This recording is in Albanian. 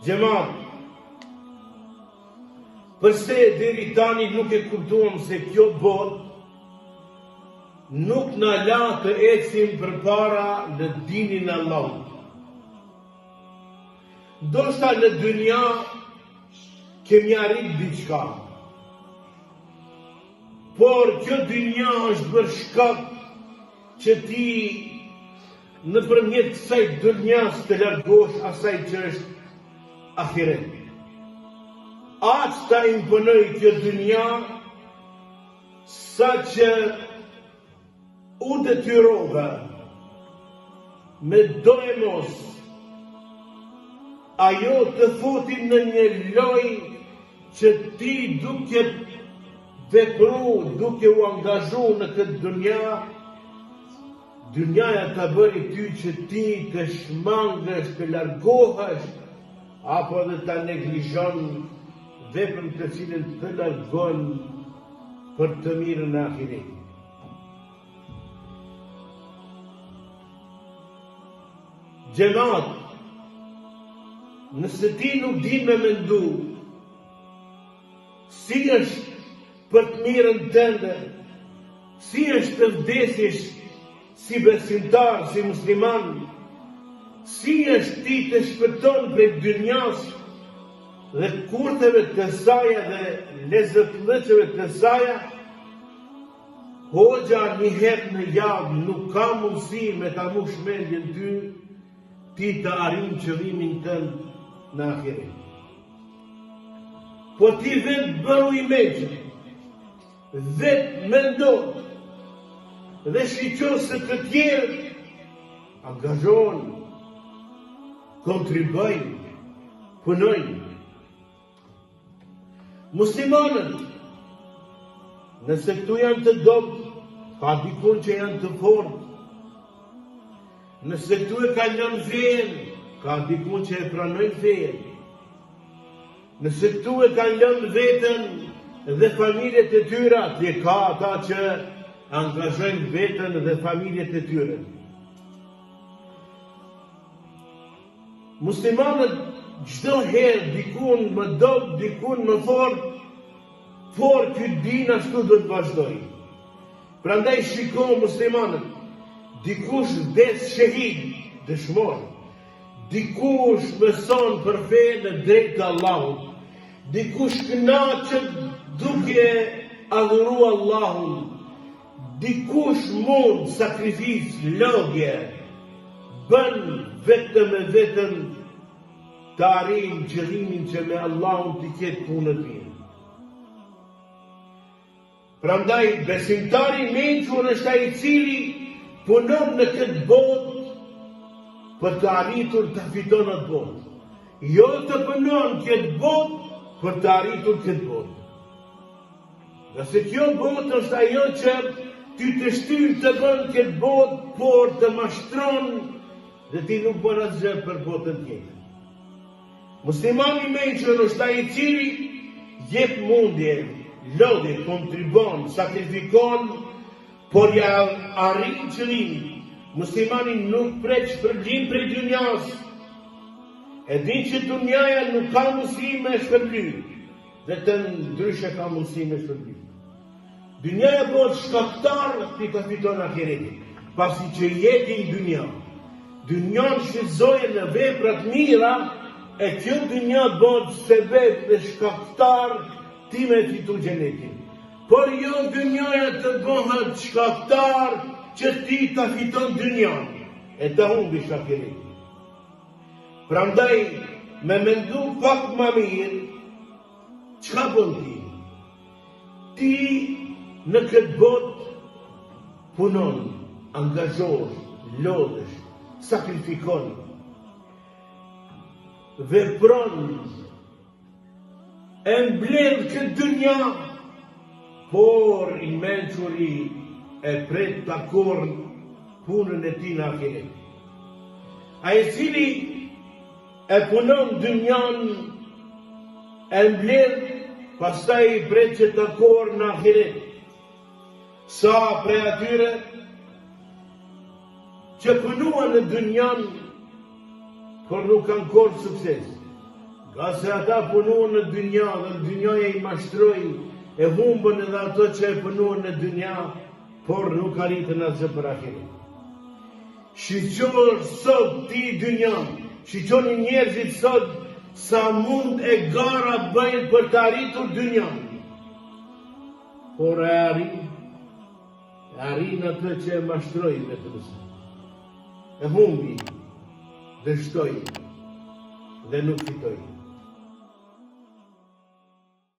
Xhamat, përse deri tani nuk e kuptuam se kjo botë nuk na la të ecim përpara në dinin e Allahut. Ndoshta në dynja kemi arrit diçka, por kjo dynja është bërë shkak që ti nëpërmjet kësaj dynjas të largosh asaj që është ahiret. Aq ta imponoj kjo dynja sa që u detyrova me do e mos ajo të futin në një lojë që ti duke vepru, duke u angazhu në këtë dynjaja të bëri ty që ti të shmangësh, të largohesh, apo dhe ta neglizhon veprën të cilën të largon për të mirën e ahiretit. Xhamat, nëse ti nuk din me mendu si është për të mirën tënde, si është të vdesish si besimtar, si musliman, si është ti të shpëton prej dynjas dhe kurtheve të saja dhe lezëtllëqeve të saja, hoxha një herë në javë nuk ka mundësi me ta mush mendjen ty, ti të arrin qëllimin tënd në ahiret. Po ti vetë bëru i meqën, vetë mendo dhe shqyqo se të tjerë angazhon, kontribojnë, punojnë. Muslimanët, nëse këtu janë të dobët, ka dikun që janë të fortë. Nëse këtu e ka lënë fejen, ka dikun që e pranojnë fejen. Nëse këtu e ka lënë vetën dhe familjet e tyra, ti ka ata që angazhojnë vetën dhe familjet e tyre. Muslimanët çdo herë dikun më dobë, dikun më fortë, por ky din ashtu do të vazhdoj. Prandaj shiko muslimanët, dikush vdes shahid, dëshmor, dikush mëson për fenë në drejtë të Allahut, dikush kënaqet duke adhuru Allahun, dikush mund sakrificë, lodhje, bën vetëm e vetëm të arrijë qëllimin që me Allahun t'i ketë punën mirë. Prandaj besimtari i mençur është ai i cili punon në këtë botë për të arritur të fiton atë botë. Jo të punon këtë botë për të arritur këtë botë. Dhe se kjo botë është ajo që ty të shtyr të bën këtë botë, por të mashtron dhe ti nuk bën asgjë për botën tjetër. Muslimani i mençur është ai i cili jep mundje, lodhe, kontribon, sakrifikon, por ja arrin qëllimin. Muslimani nuk pret shpërblim prej dynjas. E din që dynjaja nuk ka mundësi me shpërblim, vetëm ndryshe ka mundësi me shpërblim. Dynjaja bëhet shkaktar ti të fiton ahiretin, pasi që jeti në dynja. Dynjan shfrytëzohet në veprat mira, e kjo dynja bëhet sebeb dhe shkaktar ti me fitu xhenetin. Por jo dynjaja të bëhet shkaktar që ti të fiton dynjan, e të humbish ahiretin. Prandaj, me mendu pak më mirë, çka bën ti? Ti në këtë botë punon, angazhosh, lodhesh, sakrifikon, vepron, e mbledh këtë dynja, por i mençuri e pret të akorn punën e tij në ahiret. Ai i cili e punon dynjan, e mbledh, pastaj i pret që të akorn në ahiret. Sa prej atyre që punuan në dynjan, por nuk kanë korë sukses. Ka se ata punuan në dynja dhe në dynjaja i mashtroi, e humbën edhe ato që e punuan në dynja, por nuk arritën asgjë për ahiret. Shiqor sot ti dynja, shiqoni njerëzit sot sa mund e gara bëjnë për të arritur dynjan. Por e arrin atë që e mashtroi vetëm sa. E humbi, dështoi dhe nuk fitoi.